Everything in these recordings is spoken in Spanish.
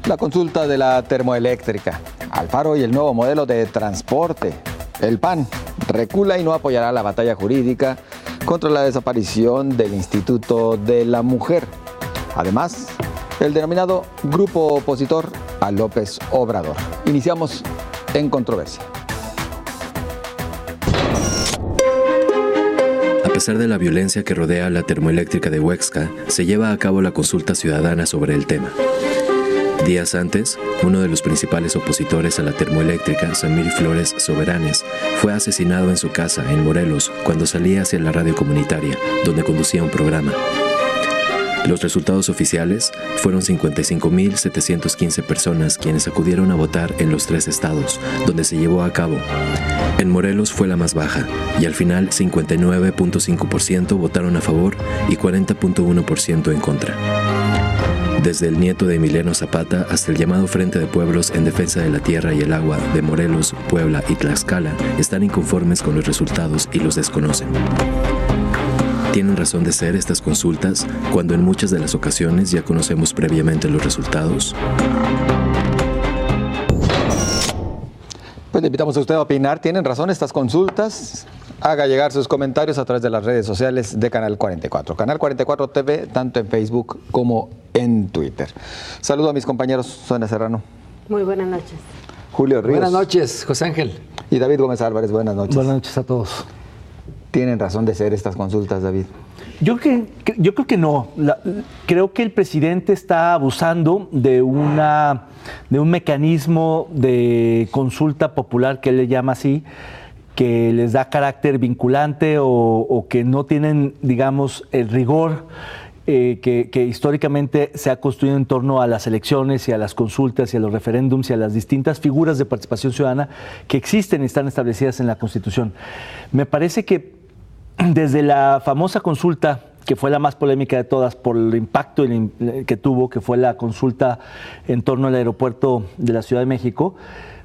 La consulta de la termoeléctrica, Alfaro y el nuevo modelo de transporte. El PAN recula y no apoyará la batalla jurídica contra la desaparición del Instituto de la Mujer. Además, el denominado grupo opositor a López Obrador. Iniciamos en controversia. A pesar de la violencia que rodea la termoeléctrica de Huexca, se lleva a cabo la consulta ciudadana sobre el tema. Días antes, uno de los principales opositores a la termoeléctrica, Samir Flores Soberanes, fue asesinado en su casa en Morelos cuando salía hacia la radio comunitaria, donde conducía un programa. Los resultados oficiales fueron 55.715 personas quienes acudieron a votar en los 3 estados, donde se llevó a cabo. En Morelos fue la más baja, y al final 59.5% votaron a favor y 40.1% en contra. Desde el nieto de Emiliano Zapata hasta el llamado Frente de Pueblos en Defensa de la Tierra y el Agua de Morelos, Puebla y Tlaxcala están inconformes con los resultados y los desconocen. ¿Tienen razón de ser estas consultas cuando en muchas de las ocasiones ya conocemos previamente los resultados? Pues le invitamos a usted a opinar. ¿Tienen razón estas consultas? Haga llegar sus comentarios a través de las redes sociales de Canal 44. Canal 44 TV, tanto en Facebook como en Twitter. Saludo a mis compañeros. Sonia Serrano. Muy buenas noches. Julio Ríos. Buenas noches, José Ángel. Y David Gómez Álvarez. Buenas noches. Buenas noches a todos. ¿Tienen razón de ser estas consultas, David? Yo creo que no. Creo que el presidente está abusando de un mecanismo de consulta popular, que él le llama así, que les da carácter vinculante o que no tienen, digamos, el rigor que históricamente se ha construido en torno a las elecciones y a las consultas y a los referéndums y a las distintas figuras de participación ciudadana que existen y están establecidas en la Constitución. Me parece que desde la famosa consulta, que fue la más polémica de todas por el impacto que tuvo, que fue la consulta en torno al aeropuerto de la Ciudad de México,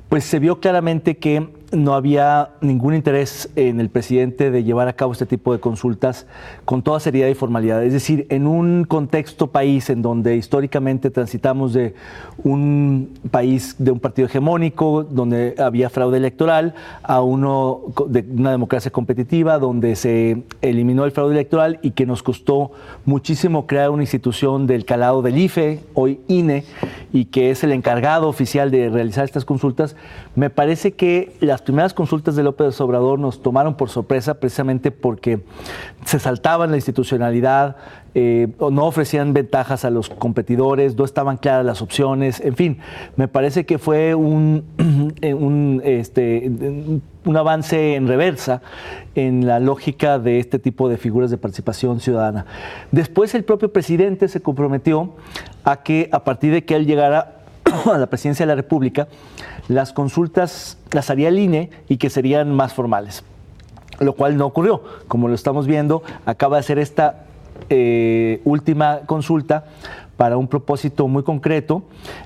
pues se vio claramente que no había ningún interés en el presidente de llevar a cabo este tipo de consultas con toda seriedad y formalidad. Es decir, en un contexto país en donde históricamente transitamos de un país de un partido hegemónico, donde había fraude electoral, a uno de una democracia competitiva, donde se eliminó el fraude electoral y que nos costó muchísimo crear una institución del calado del IFE, hoy INE, y que es el encargado oficial de realizar estas consultas. Me parece que las primeras consultas de López Obrador nos tomaron por sorpresa precisamente porque se saltaban la institucionalidad, no ofrecían ventajas a los competidores, no estaban claras las opciones, en fin, me parece que fue un avance en reversa en la lógica de este tipo de figuras de participación ciudadana. Después el propio presidente se comprometió a que a partir de que él llegara a la presidencia de la República, las consultas las haría el INE y que serían más formales, lo cual no ocurrió. Como lo estamos viendo, acaba de hacer esta última consulta para un propósito muy concreto,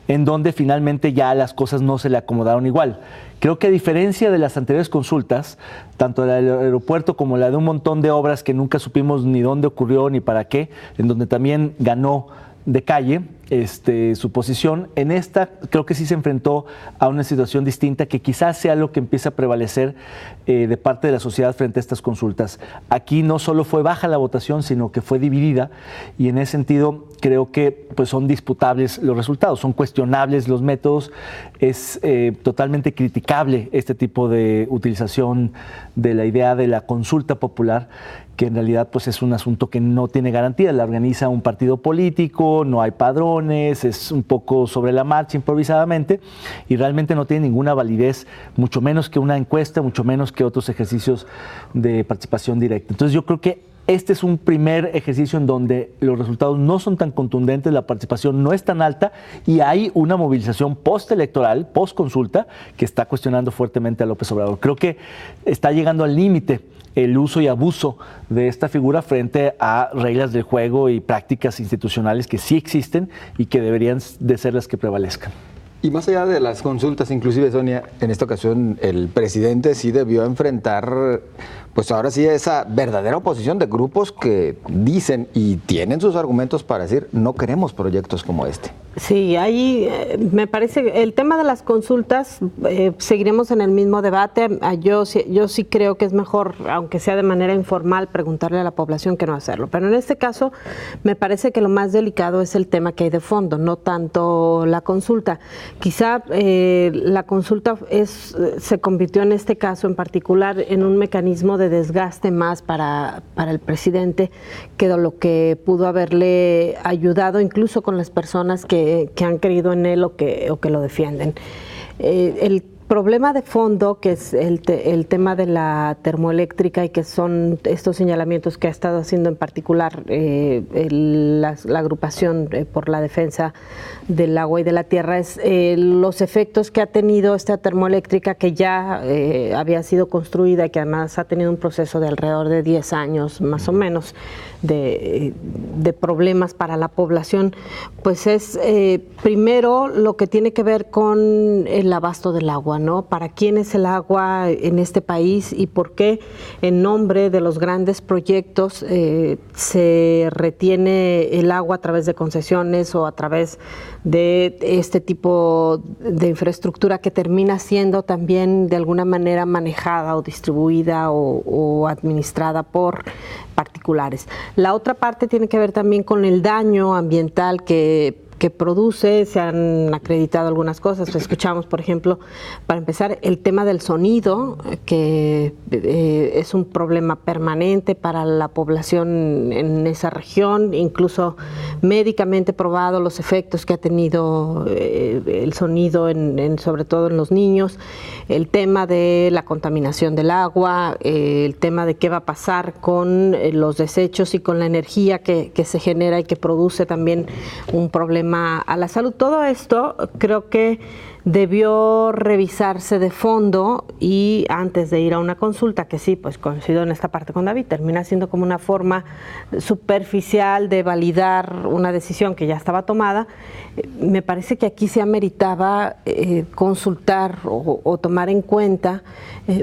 en donde finalmente ya las cosas no se le acomodaron igual. Creo que a diferencia de las anteriores consultas, tanto la del aeropuerto como la de un montón de obras que nunca supimos ni dónde ocurrió ni para qué, en donde también ganó de calle su posición, en esta creo que sí se enfrentó a una situación distinta que quizás sea lo que empieza a prevalecer de parte de la sociedad frente a estas consultas. Aquí no solo fue baja la votación, sino que fue dividida, y en ese sentido creo que pues son disputables los resultados, son cuestionables los métodos, es totalmente criticable este tipo de utilización de la idea de la consulta popular, que en realidad pues es un asunto que no tiene garantía, la organiza un partido político, no hay padrones, es un poco sobre la marcha, improvisadamente, y realmente no tiene ninguna validez, mucho menos que una encuesta, mucho menos que otros ejercicios de participación directa. Entonces yo creo que este es un primer ejercicio en donde los resultados no son tan contundentes, la participación no es tan alta y hay una movilización postelectoral, postconsulta, que está cuestionando fuertemente a López Obrador. Creo que está llegando al límite el uso y abuso de esta figura frente a reglas del juego y prácticas institucionales que sí existen y que deberían de ser las que prevalezcan. Y más allá de las consultas, inclusive, Sonia, en esta ocasión el presidente sí debió enfrentar, pues ahora sí, esa verdadera oposición de grupos que dicen y tienen sus argumentos para decir no queremos proyectos como este. Sí, ahí me parece el tema de las consultas, seguiremos en el mismo debate. Yo sí creo que es mejor, aunque sea de manera informal, preguntarle a la población que no hacerlo. Pero en este caso me parece que lo más delicado es el tema que hay de fondo, no tanto la consulta. Quizá la consulta se convirtió en este caso en particular en un mecanismo de desgaste más para el presidente que de lo que pudo haberle ayudado, incluso con las personas que han creído en él o que lo defienden. El problema de fondo, que es el tema de la termoeléctrica y que son estos señalamientos que ha estado haciendo en particular la agrupación por la defensa del agua y de la tierra, es los efectos que ha tenido esta termoeléctrica que ya había sido construida y que además ha tenido un proceso de alrededor de 10 años más o menos de problemas para la población. Pues es primero lo que tiene que ver con el abasto del agua, ¿no? ¿Para quién es el agua en este país y por qué en nombre de los grandes proyectos se retiene el agua a través de concesiones o a través de este tipo de infraestructura que termina siendo también de alguna manera manejada o distribuida o administrada por particulares? La otra parte tiene que ver también con el daño ambiental que produce. Se han acreditado algunas cosas. Escuchamos, por ejemplo, para empezar, el tema del sonido, que es un problema permanente para la población en esa región, incluso médicamente probado los efectos que ha tenido el sonido, sobre todo en los niños, el tema de la contaminación del agua, el tema de qué va a pasar con los desechos y con la energía que se genera y que produce también un problema a la salud. Todo esto creo que debió revisarse de fondo y antes de ir a una consulta, que sí, pues coincido en esta parte con David, termina siendo como una forma superficial de validar una decisión que ya estaba tomada. Me parece que aquí se ameritaba consultar o tomar en cuenta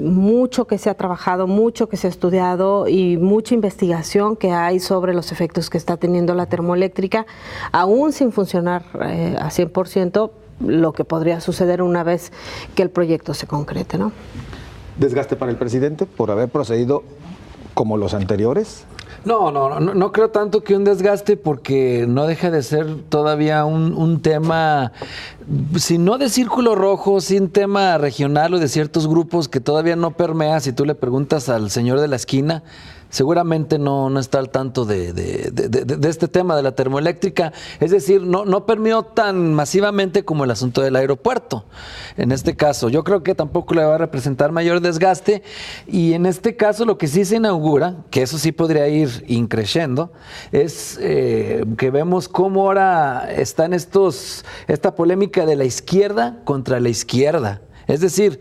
mucho que se ha trabajado, mucho que se ha estudiado y mucha investigación que hay sobre los efectos que está teniendo la termoeléctrica, aún sin funcionar a 100%, lo que podría suceder una vez que el proyecto se concrete, ¿no? ¿Desgaste para el presidente por haber procedido como los anteriores? No creo tanto que un desgaste, porque no deja de ser todavía un tema, si no de círculo rojo, sí un tema regional o de ciertos grupos que todavía no permea. Si tú le preguntas al señor de la esquina, seguramente no está al tanto de este tema de la termoeléctrica. Es decir, no permeó tan masivamente como el asunto del aeropuerto. En este caso, yo creo que tampoco le va a representar mayor desgaste. Y en este caso, lo que sí se inaugura, que eso sí podría ir increciendo, es que vemos cómo ahora están esta polémica de la izquierda contra la izquierda. Es decir,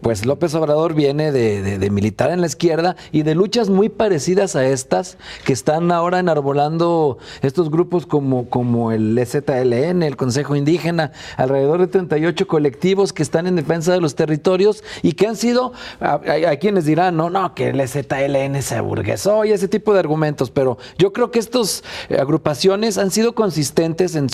pues López Obrador viene de militar en la izquierda y de luchas muy parecidas a estas que están ahora enarbolando estos grupos como el EZLN, el Consejo Indígena, alrededor de 38 colectivos que están en defensa de los territorios y que han sido, hay quienes dirán, no, que el EZLN se aburguesó y ese tipo de argumentos, pero yo creo que estas agrupaciones han sido consistentes en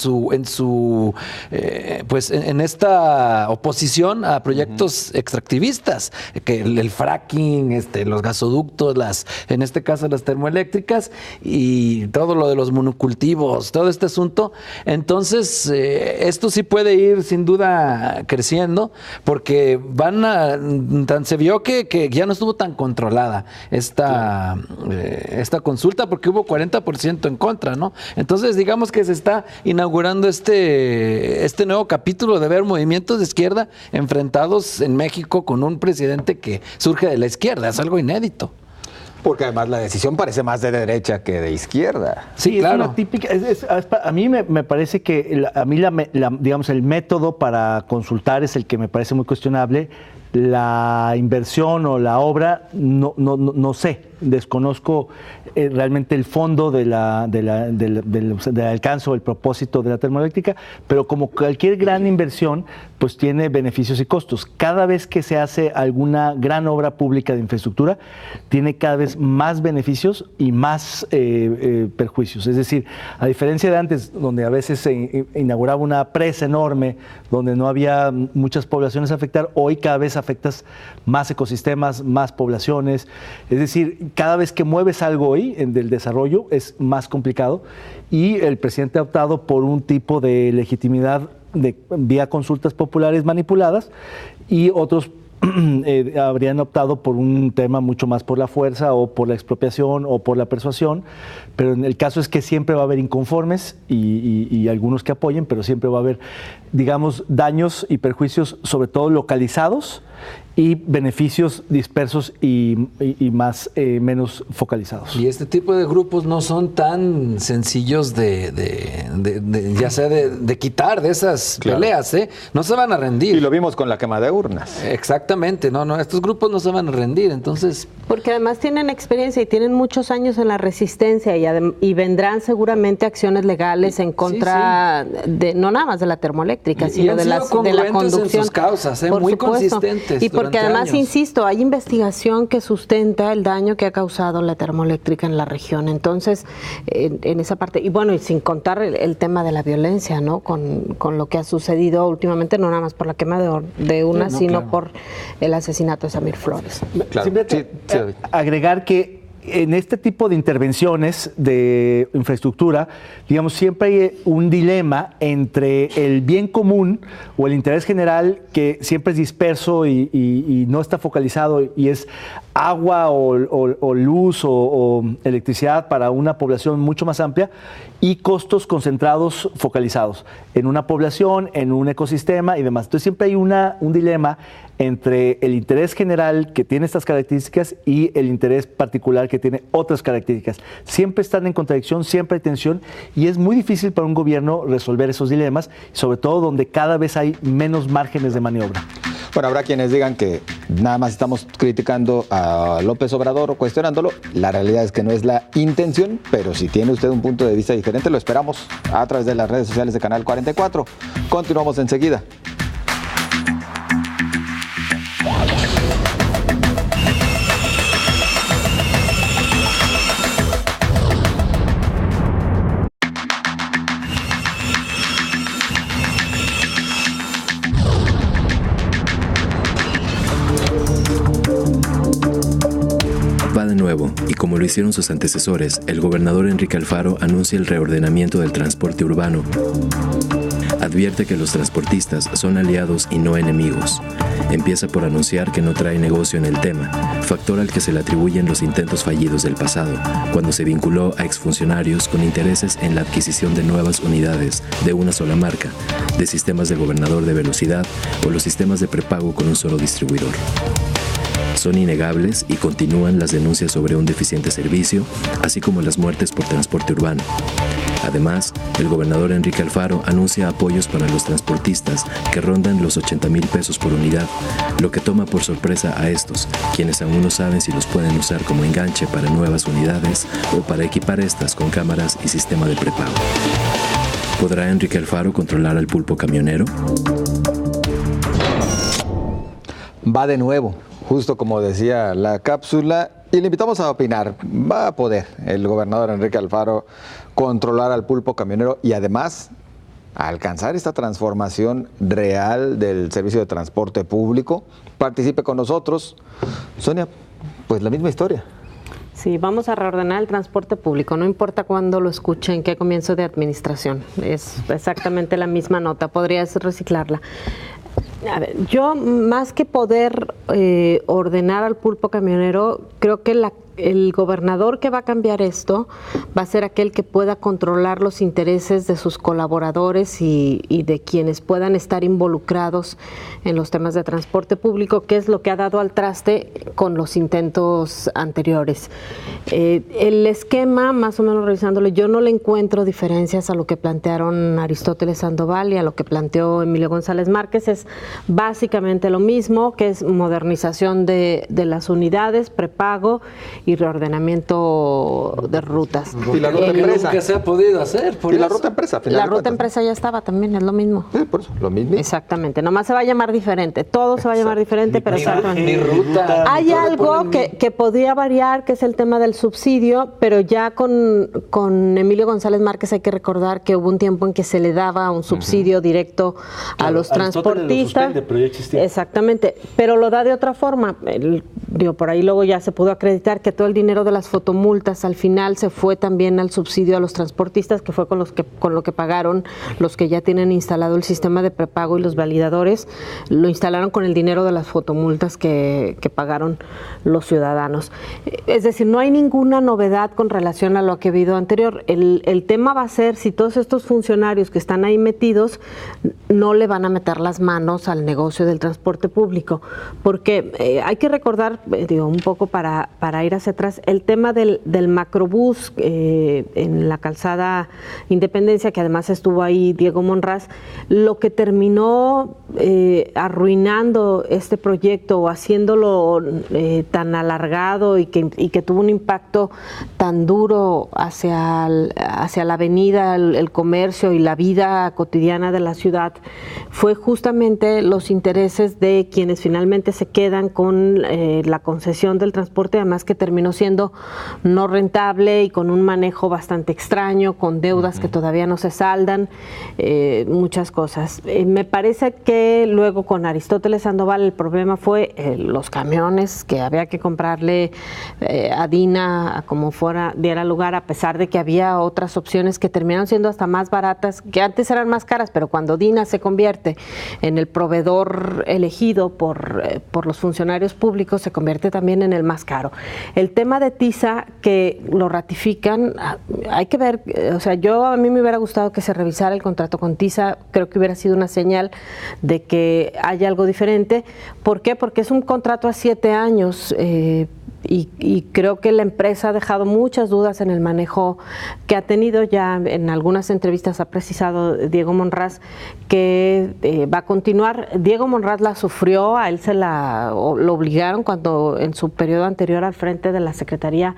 esta oposición a proyectos extractivistas, que el fracking, los gasoductos, en este caso las termoeléctricas y todo lo de los monocultivos, todo este asunto. Entonces, esto sí puede ir sin duda creciendo, porque se vio que ya no estuvo tan controlada esta consulta, porque hubo 40% en contra, ¿no? Entonces, digamos que se está inaugurando este nuevo capítulo de ver movimientos de izquierda enfrentados en México con un presidente que surge de la izquierda. Es algo inédito. Porque además la decisión parece más de derecha que de izquierda. Sí, claro. Es una típica. A mí me parece que digamos, el método para consultar es el que me parece muy cuestionable. La inversión o la obra, no sé. desconozco realmente el fondo del alcance o el propósito de la termoeléctrica, pero como cualquier gran inversión, pues tiene beneficios y costos. Cada vez que se hace alguna gran obra pública de infraestructura, tiene cada vez más beneficios y más perjuicios. Es decir, a diferencia de antes, donde a veces se inauguraba una presa enorme, donde no había muchas poblaciones a afectar, hoy cada vez afectas más ecosistemas, más poblaciones. Es decir, cada vez que mueves algo hoy del desarrollo es más complicado, y el presidente ha optado por un tipo de legitimidad vía consultas populares manipuladas, y otros habrían optado por un tema mucho más por la fuerza o por la expropiación o por la persuasión, pero en el caso es que siempre va a haber inconformes y algunos que apoyen, pero siempre va a haber, digamos, daños y perjuicios, sobre todo localizados, y beneficios dispersos y menos focalizados. Y este tipo de grupos no son tan sencillos ya sea de quitar de esas peleas, ¿eh? No se van a rendir. Y lo vimos con la quema de urnas. Exactamente, no, estos grupos no se van a rendir, entonces... Porque además tienen experiencia y tienen muchos años en la resistencia, y vendrán seguramente acciones legales en contra de, no nada más de la termoeléctrica, sino de la conducción. En sus causas, muy consistentes. Y porque además, años. insisto, hay investigación que sustenta el daño que ha causado la termoeléctrica en la región. Entonces, en esa parte, y bueno, y sin contar el tema de la violencia, ¿no? Con lo que ha sucedido últimamente, no nada más por la quema de urnas, sino por el asesinato de Samir Flores. Claro. Agregar que en este tipo de intervenciones de infraestructura, digamos, siempre hay un dilema entre el bien común o el interés general, que siempre es disperso y no está focalizado, y es agua o luz o electricidad para una población mucho más amplia, y costos concentrados focalizados en una población, en un ecosistema y demás. Entonces siempre hay un dilema entre el interés general, que tiene estas características, y el interés particular, que tiene otras características. Siempre están en contradicción, siempre hay tensión, y es muy difícil para un gobierno resolver esos dilemas, sobre todo donde cada vez hay menos márgenes de maniobra. Bueno, habrá quienes digan que nada más estamos criticando a López Obrador o cuestionándolo. La realidad es que no es la intención, pero si tiene usted un punto de vista diferente, lo esperamos a través de las redes sociales de Canal 44. Continuamos enseguida. Y como lo hicieron sus antecesores, el gobernador Enrique Alfaro anuncia el reordenamiento del transporte urbano. Advierte que los transportistas son aliados y no enemigos. Empieza por anunciar que no trae negocio en el tema, factor al que se le atribuyen los intentos fallidos del pasado, cuando se vinculó a exfuncionarios con intereses en la adquisición de nuevas unidades de una sola marca, de sistemas de gobernador de velocidad o los sistemas de prepago con un solo distribuidor. Son innegables y continúan las denuncias sobre un deficiente servicio, así como las muertes por transporte urbano. Además, el gobernador Enrique Alfaro anuncia apoyos para los transportistas que rondan los 80,000 pesos por unidad, lo que toma por sorpresa a estos, quienes aún no saben si los pueden usar como enganche para nuevas unidades o para equipar estas con cámaras y sistema de prepago. ¿Podrá Enrique Alfaro controlar al pulpo camionero? Va de nuevo, justo como decía la cápsula, y le invitamos a opinar. ¿Va a poder el gobernador Enrique Alfaro controlar al pulpo camionero y además alcanzar esta transformación real del servicio de transporte público? Participe con nosotros. Sonia, pues la misma historia. Sí, vamos a reordenar el transporte público, no importa cuándo lo escuchen, qué comienzo de administración. Es exactamente la misma nota, podrías reciclarla. A ver, yo más que poder ordenar al pulpo camionero, creo que el gobernador que va a cambiar esto va a ser aquel que pueda controlar los intereses de sus colaboradores y de quienes puedan estar involucrados en los temas de transporte público, que es lo que ha dado al traste con los intentos anteriores. El esquema, más o menos revisándolo, yo no le encuentro diferencias a lo que plantearon Aristóteles Sandoval y a lo que planteó Emilio González Márquez. Es básicamente lo mismo, que es modernización de las unidades, prepago y reordenamiento de rutas. Y la ruta empresa. Que se ha podido hacer. Y la ruta empresa. La ruta empresa ya estaba también, es lo mismo. Por eso, lo mismo. Exactamente, nomás se va a llamar diferente, todo se va a llamar diferente, pero Ni ruta. hay algo que podría variar, que es el tema del subsidio, pero ya con Emilio González Márquez hay que recordar que hubo un tiempo en que se le daba un subsidio directo a los transportistas. Suspende, pero ya existía. Exactamente, pero lo da de otra forma. Por ahí luego ya se pudo acreditar que todo el dinero de las fotomultas al final se fue también al subsidio a los transportistas, que fue con lo que pagaron los que ya tienen instalado el sistema de prepago y los validadores, lo instalaron con el dinero de las fotomultas que pagaron los ciudadanos. Es decir, no hay ninguna novedad con relación a lo que ha habido anterior. El tema va a ser si todos estos funcionarios que están ahí metidos no le van a meter las manos al negocio del transporte público, porque hay que recordar, un poco para ir hacia atrás, el tema del macrobús en la calzada Independencia, que además estuvo ahí Diego Monraz, lo que terminó arruinando este proyecto o haciéndolo tan alargado y que tuvo un impacto tan duro hacia la avenida, el comercio y la vida cotidiana de la ciudad, fue justamente los intereses de quienes finalmente se quedan con la concesión del transporte, además que terminó siendo no rentable y con un manejo bastante extraño, con deudas que todavía no se saldan, muchas cosas. Me parece que luego con Aristóteles Sandoval el problema fue los camiones que había que comprarle a Dina como fuera, diera lugar, a pesar de que había otras opciones que terminaron siendo hasta más baratas, que antes eran más caras, pero cuando Dina se convierte en el proveedor elegido por los funcionarios públicos, se convierte también en el más caro. El tema de TISA, que lo ratifican, hay que ver, a mí me hubiera gustado que se revisara el contrato con TISA, creo que hubiera sido una señal de que haya algo diferente. ¿Por qué? Porque es un contrato a 7 años, y creo que la empresa ha dejado muchas dudas en el manejo que ha tenido. Ya en algunas entrevistas ha precisado Diego Monraz que va a continuar. Diego Monraz la sufrió, a él lo obligaron cuando en su periodo anterior al frente de la Secretaría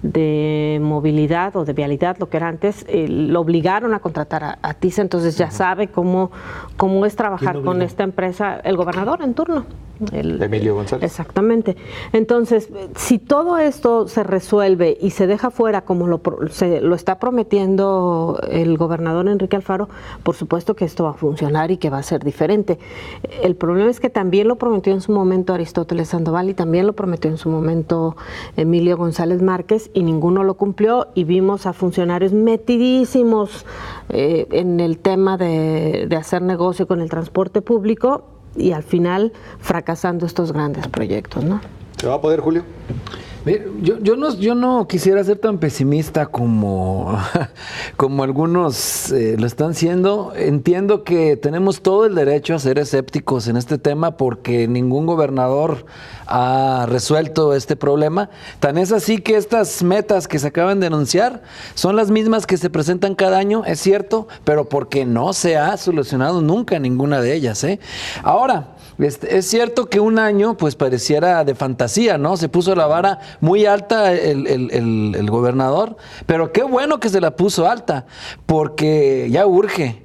de Movilidad o de Vialidad, lo que era antes, lo obligaron a contratar a TISA, entonces ya sabe cómo es trabajar con esta empresa, el gobernador en turno. Emilio González. Exactamente. Entonces, si todo esto se resuelve y se deja fuera como lo está prometiendo el gobernador Enrique Alfaro, por supuesto que esto va a funcionar y que va a ser diferente. El problema es que también lo prometió en su momento Aristóteles Sandoval y también lo prometió en su momento Emilio González Márquez y ninguno lo cumplió, y vimos a funcionarios metidísimos en el tema de hacer negocio con el transporte público y al final fracasando estos grandes proyectos, ¿no? ¿Se va a poder, Julio? Yo no quisiera ser tan pesimista como algunos lo están siendo. Entiendo que tenemos todo el derecho a ser escépticos en este tema porque ningún gobernador ha resuelto este problema. Tan es así que estas metas que se acaban de anunciar son las mismas que se presentan cada año, es cierto, pero porque no se ha solucionado nunca ninguna de ellas, ¿eh? Ahora, es cierto que un año pues pareciera de fantasía, ¿no? Se puso la vara muy alta el gobernador, pero qué bueno que se la puso alta, porque ya urge.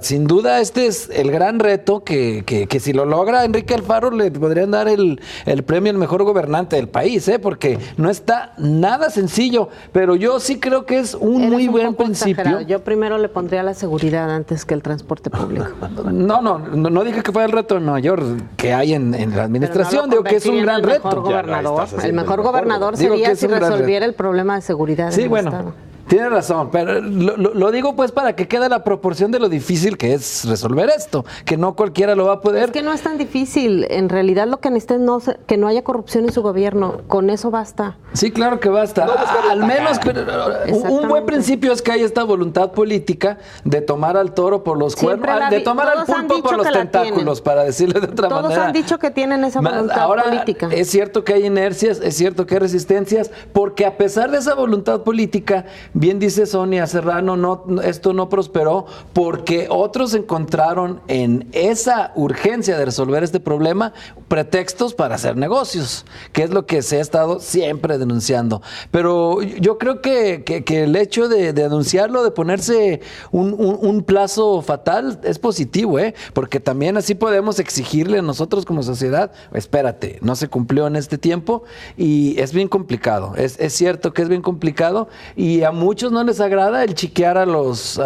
Sin duda este es el gran reto que si lo logra Enrique Alfaro le podrían dar el premio al mejor gobernante del país, porque no está nada sencillo, pero yo sí creo que es un muy buen principio. Exagerado. Yo primero le pondría la seguridad antes que el transporte público. No dije que fuera el reto mayor que hay en la administración, digo que es un gran reto. El mejor gobernador sería si resolviera el problema de seguridad en el Estado. Tiene razón, pero lo digo pues para que quede la proporción de lo difícil que es resolver esto, que no cualquiera lo va a poder. Es que no es tan difícil, en realidad lo que necesita es que no haya corrupción en su gobierno, con eso basta. Sí, claro que basta, al menos un buen principio es que hay esta voluntad política de tomar al toro por los cuernos, de tomar al pulpo por los tentáculos, para decirlo de otra manera. Todos han dicho que tienen esa voluntad política. Es cierto que hay inercias, es cierto que hay resistencias, porque a pesar de esa voluntad política, Bien dice Sonia Serrano, esto no prosperó porque otros encontraron en esa urgencia de resolver este problema pretextos para hacer negocios, que es lo que se ha estado siempre denunciando. Pero yo creo que el hecho de denunciarlo, de ponerse un plazo fatal, es positivo, porque también así podemos exigirle a nosotros como sociedad, espérate, no se cumplió en este tiempo y es bien complicado, es cierto que es bien complicado y a muchos no les agrada el chiquear a los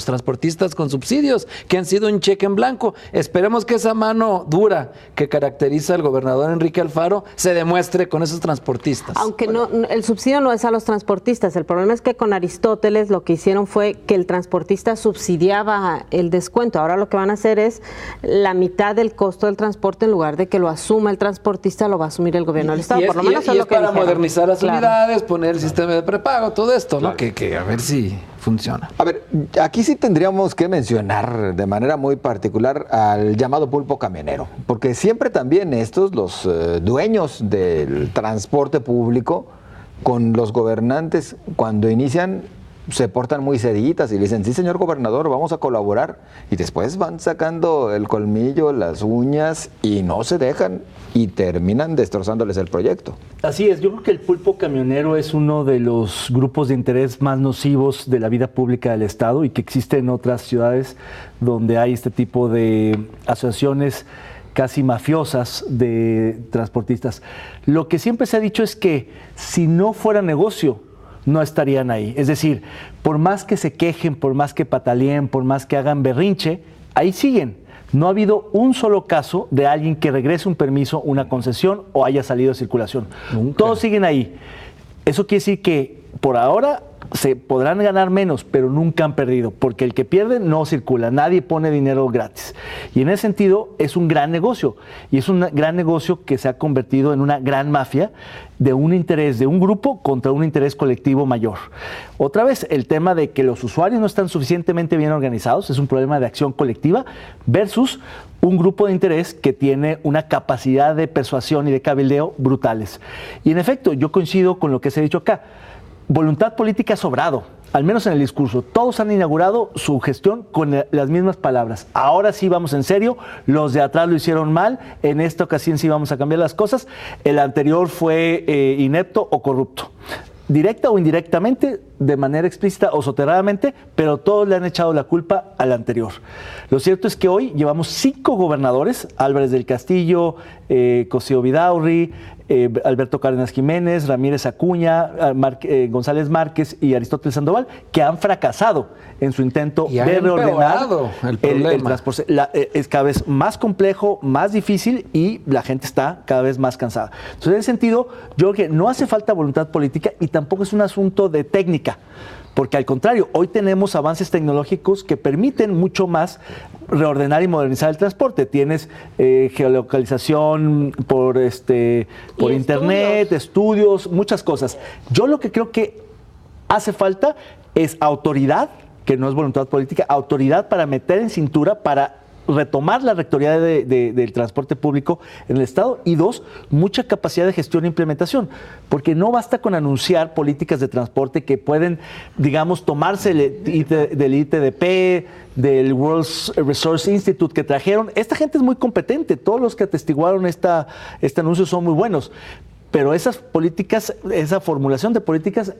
transportistas con subsidios, que han sido un cheque en blanco. Esperemos que esa mano dura que caracteriza al gobernador Enrique Alfaro se demuestre con esos transportistas. Aunque el subsidio no es a los transportistas, el problema es que con Aristóteles lo que hicieron fue que el transportista subsidiaba el descuento. Ahora lo que van a hacer es la mitad del costo del transporte, en lugar de que lo asuma el transportista, lo va a asumir el gobierno del Estado. Por lo menos es lo que para dijeron. Modernizar las unidades, poner el sistema de prepago, todo esto, ¿no? Que a ver si funciona. A ver, aquí sí tendríamos que mencionar de manera muy particular al llamado pulpo camionero, porque siempre también los dueños del transporte público, con los gobernantes, cuando inician, se portan muy ceditas y le dicen, sí, señor gobernador, vamos a colaborar. Y después van sacando el colmillo, las uñas y no se dejan y terminan destrozándoles el proyecto. Así es, yo creo que el pulpo camionero es uno de los grupos de interés más nocivos de la vida pública del Estado y que existe en otras ciudades donde hay este tipo de asociaciones casi mafiosas de transportistas. Lo que siempre se ha dicho es que si no fuera negocio, no estarían ahí. Es decir, por más que se quejen, por más que pataleen, por más que hagan berrinche, ahí siguen. No ha habido un solo caso de alguien que regrese un permiso, una concesión o haya salido de circulación. Nunca. Todos siguen ahí. Eso quiere decir que por ahora se podrán ganar menos, pero nunca han perdido, porque el que pierde no circula, nadie pone dinero gratis. Y en ese sentido es un gran negocio, y es un gran negocio que se ha convertido en una gran mafia de un interés de un grupo contra un interés colectivo mayor. Otra vez, el tema de que los usuarios no están suficientemente bien organizados es un problema de acción colectiva versus un grupo de interés que tiene una capacidad de persuasión y de cabildeo brutales. Y en efecto, yo coincido con lo que se ha dicho acá. Voluntad política ha sobrado, al menos en el discurso. Todos han inaugurado su gestión con las mismas palabras. Ahora sí vamos en serio, los de atrás lo hicieron mal, en esta ocasión sí vamos a cambiar las cosas. El anterior fue inepto o corrupto. Directa o indirectamente, de manera explícita o soterradamente, pero todos le han echado la culpa al anterior. Lo cierto es que hoy llevamos 5 gobernadores, Álvarez del Castillo, Cosío Vidaurri, Alberto Cárdenas Jiménez, Ramírez Acuña, González Márquez y Aristóteles Sandoval, que han fracasado en su intento de reordenar el transporte. Es cada vez más complejo, más difícil y la gente está cada vez más cansada. Entonces, en ese sentido, yo creo que no hace falta voluntad política y tampoco es un asunto de técnica. Porque al contrario, hoy tenemos avances tecnológicos que permiten mucho más reordenar y modernizar el transporte. Tienes geolocalización por internet, estudios, muchas cosas. Yo lo que creo que hace falta es autoridad, que no es voluntad política, autoridad para meter en cintura, para retomar la rectoría del transporte público en el Estado y 2, mucha capacidad de gestión e implementación, porque no basta con anunciar políticas de transporte que pueden, digamos, tomarse del ITDP, del World Resource Institute que trajeron. Esta gente es muy competente, todos los que atestiguaron este anuncio son muy buenos. Pero esas políticas, esa formulación de políticas,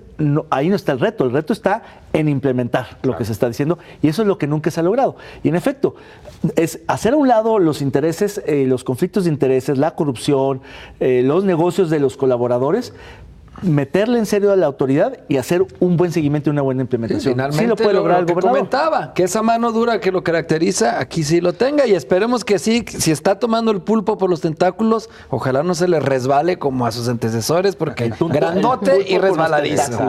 ahí no está el reto está en implementar lo que se está diciendo y eso es lo que nunca se ha logrado. Y en efecto, es hacer a un lado los intereses, los conflictos de intereses, la corrupción, los negocios de los colaboradores, meterle en serio a la autoridad y hacer un buen seguimiento y una buena implementación. Finalmente, sí lo puede lograr el gobernador. Comentaba, que esa mano dura que lo caracteriza, aquí sí lo tenga y esperemos que sí, si está tomando el pulpo por los tentáculos, ojalá no se le resbale como a sus antecesores, porque grandote y resbaladizo.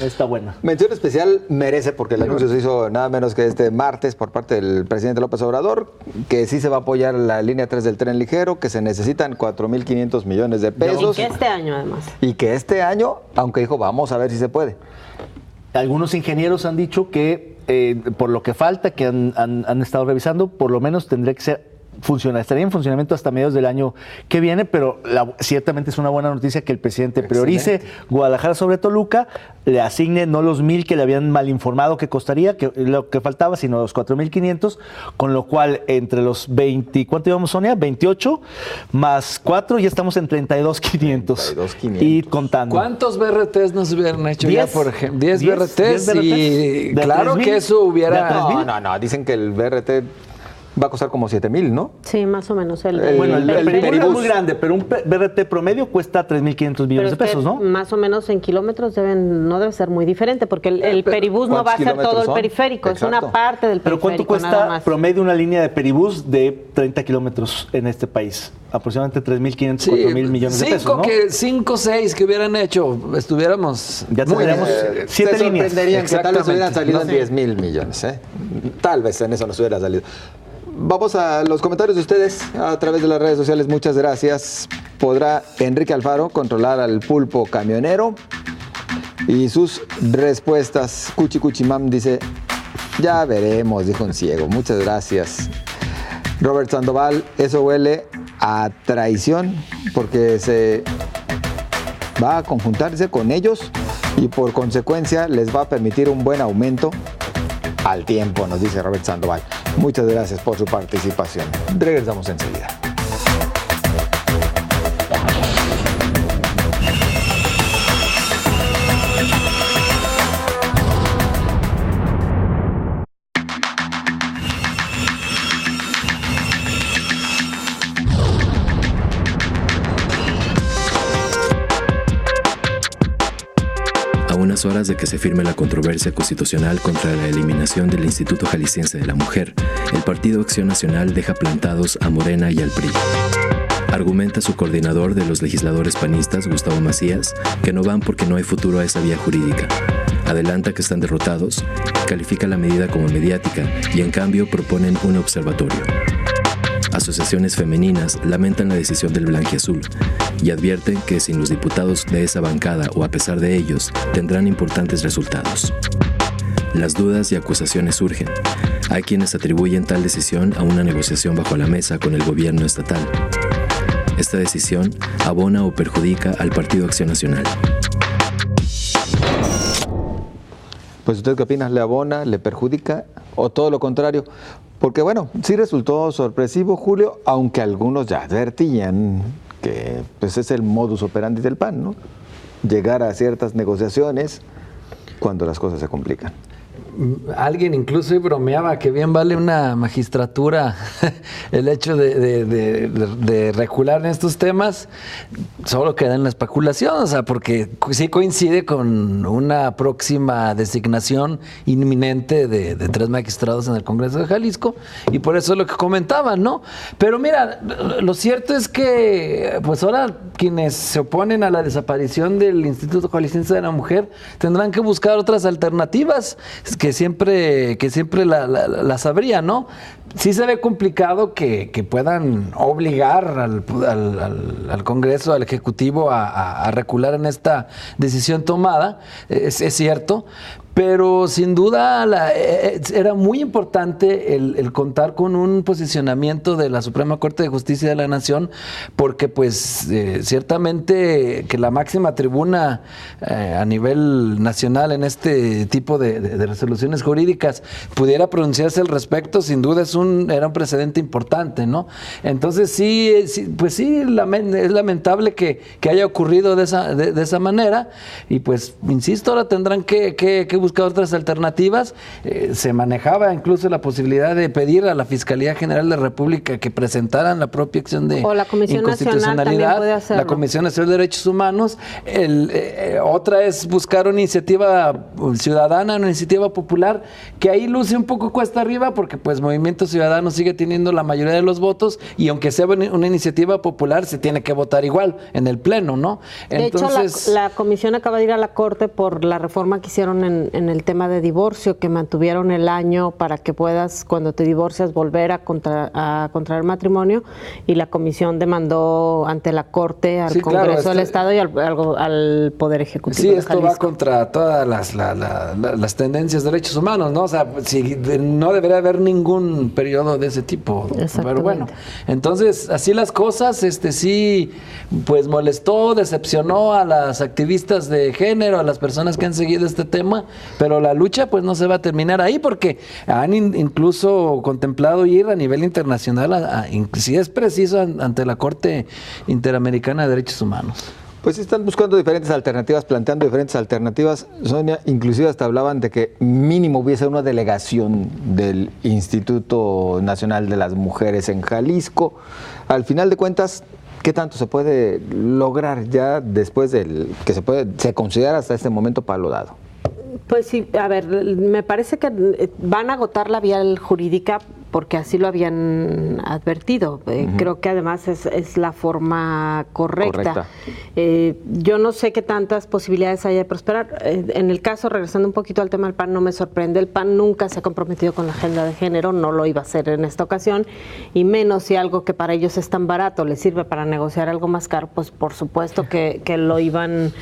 Está buena. Mención especial merece, porque el anuncio se hizo nada menos que este martes por parte del presidente López Obrador, que sí se va a apoyar la línea 3 del tren ligero, que se necesitan 4,500 millones de pesos. Y que este año además. Y que este año, aunque dijo, vamos a ver si se puede. Algunos ingenieros han dicho que por lo que falta, que han estado revisando, por lo menos tendría que ser estaría en funcionamiento hasta mediados del año que viene, pero ciertamente es una buena noticia que el presidente priorice Guadalajara sobre Toluca, le asigne no los 1,000 que le habían mal informado que costaría, que lo que faltaba, sino los 4,500, con lo cual entre los 20, ¿cuánto íbamos, Sonia? 28 más 4, ya estamos en 32,500 y contando. ¿Cuántos BRTs nos hubieran hecho 10, ya, por ejemplo? 10 BRTs y de claro 3,000, que eso hubiera... No, dicen que el BRT va a costar como 7,000, ¿no? Sí, más o menos. El peribús es muy grande, pero un BRT promedio cuesta 3,500 millones de pesos, ¿no? Más o menos en kilómetros no debe ser muy diferente, porque el peribús no va a ser todo el periférico, Exacto. es una parte del Pero periférico. ¿cuánto cuesta promedio una línea de peribús de 30 kilómetros en este país? Aproximadamente 3,500, 4,000 millones de pesos, ¿no? 5, 6 que hubieran hecho, estuviéramos... Ya tendríamos 7 líneas. Sorprenderían que tal vez hubieran salido en Sí. 10,000 millones, ¿eh? Tal vez en eso nos hubiera salido. Vamos a los comentarios de ustedes a través de las redes sociales. Muchas gracias. ¿Podrá Enrique Alfaro controlar al pulpo camionero? Y sus respuestas. Cuchi Cuchimam dice, ya veremos, dijo un ciego. Muchas gracias. Robert Sandoval, eso huele a traición porque se va a conjuntarse con ellos y por consecuencia les va a permitir un buen aumento al tiempo, nos dice Robert Sandoval. Muchas gracias por su participación. Regresamos enseguida. A unas horas de que se firme la controversia constitucional contra la eliminación del Instituto Jalisciense de la Mujer, el Partido Acción Nacional deja plantados a Morena y al PRI. Argumenta su coordinador de los legisladores panistas, Gustavo Macías, que no van porque no hay futuro a esa vía jurídica. Adelanta que están derrotados, califica la medida como mediática y en cambio proponen un observatorio. Asociaciones femeninas lamentan la decisión del blanquiazul y advierten que sin los diputados de esa bancada o a pesar de ellos, tendrán importantes resultados. Las dudas y acusaciones surgen. Hay quienes atribuyen tal decisión a una negociación bajo la mesa con el gobierno estatal. Esta decisión abona o perjudica al Partido Acción Nacional. Pues ¿usted qué opina? ¿Le abona, le perjudica o todo lo contrario? Porque bueno, sí resultó sorpresivo, Julio, aunque algunos ya advertían que pues es el modus operandi del PAN, ¿no? Llegar a ciertas negociaciones cuando las cosas se complican. Alguien incluso bromeaba que bien vale una magistratura el hecho de recular en estos temas, solo queda en la especulación, o sea, porque sí coincide con una próxima designación inminente de 3 magistrados en el Congreso de Jalisco, y por eso es lo que comentaban, ¿no? Pero mira, lo cierto es que pues ahora quienes se oponen a la desaparición del Instituto Jalisciense de la Mujer tendrán que buscar otras alternativas que siempre las habría, ¿no? Sí se ve complicado que puedan obligar al Congreso, al Ejecutivo a recular en esta decisión tomada, es cierto, pero sin duda era muy importante el contar con un posicionamiento de la Suprema Corte de Justicia de la Nación, porque pues ciertamente que la máxima tribuna a nivel nacional en este tipo de resoluciones jurídicas pudiera pronunciarse al respecto, sin duda era un precedente importante, ¿no? Entonces sí, pues sí, es lamentable que haya ocurrido de esa manera, y pues insisto, ahora tendrán que buscar otras alternativas. Se manejaba incluso la posibilidad de pedir a la Fiscalía General de la República que presentaran la propia acción de o la Comisión Nacional también puede hacerlo. La Comisión Nacional de Derechos Humanos. Otra es buscar una iniciativa ciudadana, una iniciativa popular, que ahí luce un poco cuesta arriba, porque pues Movimiento Ciudadano sigue teniendo la mayoría de los votos, y aunque sea una iniciativa popular, se tiene que votar igual en el Pleno, ¿no? Entonces, de hecho, la Comisión acaba de ir a la Corte por la reforma que hicieron en el tema de divorcio, que mantuvieron el año para que puedas, cuando te divorcias, volver a contraer matrimonio, y la Comisión demandó ante la Corte al Congreso del Estado y al Poder Ejecutivo. Sí, esto va contra todas las tendencias de derechos humanos, ¿no? O sea, si no debería haber ningún periodo de ese tipo. Pero bueno, Exactamente. entonces así las cosas, sí, pues molestó, decepcionó a las activistas de género, a las personas que han seguido este tema, pero la lucha pues no se va a terminar ahí porque han incluso contemplado ir a nivel internacional, si es preciso, ante la Corte Interamericana de Derechos Humanos. Pues están buscando diferentes alternativas, planteando diferentes alternativas. Sonia, inclusive hasta hablaban de que mínimo hubiese una delegación del Instituto Nacional de las Mujeres en Jalisco. Al final de cuentas, ¿qué tanto se puede lograr ya después del que se considera hasta este momento palo dado? Pues sí, a ver, me parece que van a agotar la vía jurídica porque así lo habían advertido. Creo que además es la forma correcta. Yo no sé qué tantas posibilidades haya de prosperar. En el caso, regresando un poquito al tema del PAN, no me sorprende. El PAN nunca se ha comprometido con la agenda de género, no lo iba a hacer en esta ocasión, y menos si algo que para ellos es tan barato les sirve para negociar algo más caro, pues por supuesto que lo iban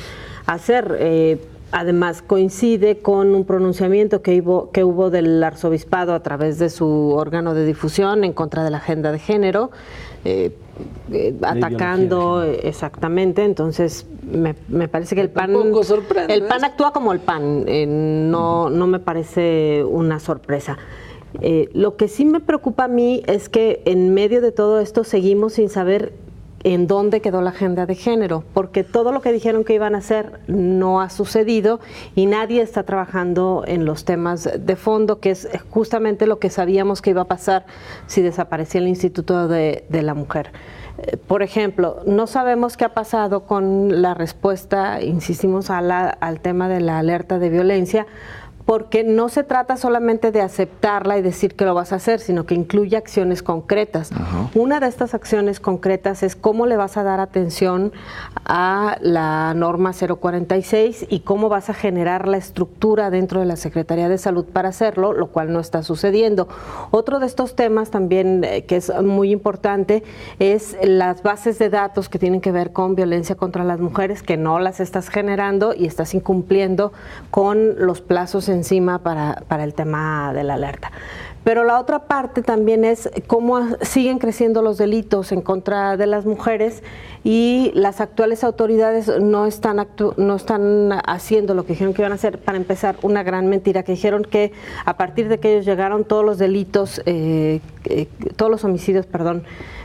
a hacer. Además, coincide con un pronunciamiento que hubo del arzobispado a través de su órgano de difusión en contra de la agenda de género, atacando exactamente. Entonces, me parece que el PAN actúa como el PAN, no me parece una sorpresa. Lo que sí me preocupa a mí es que en medio de todo esto seguimos sin saber en dónde quedó la agenda de género, porque todo lo que dijeron que iban a hacer no ha sucedido y nadie está trabajando en los temas de fondo, que es justamente lo que sabíamos que iba a pasar si desaparecía el Instituto de la Mujer. Por ejemplo, no sabemos qué ha pasado con la respuesta, insistimos, al tema de la alerta de violencia, porque no se trata solamente de aceptarla y decir que lo vas a hacer, sino que incluye acciones concretas. Una de estas acciones concretas es cómo le vas a dar atención a la norma 046 y cómo vas a generar la estructura dentro de la Secretaría de Salud para hacerlo, lo cual no está sucediendo. Otro de estos temas también que es muy importante es las bases de datos que tienen que ver con violencia contra las mujeres, que no las estás generando y estás incumpliendo con los plazos encima para el tema de la alerta. Pero la otra parte también es cómo siguen creciendo los delitos en contra de las mujeres y las actuales autoridades no están haciendo lo que dijeron que iban a hacer. Para empezar, una gran mentira, que dijeron que a partir de que ellos llegaron, todos los delitos, todos los homicidios,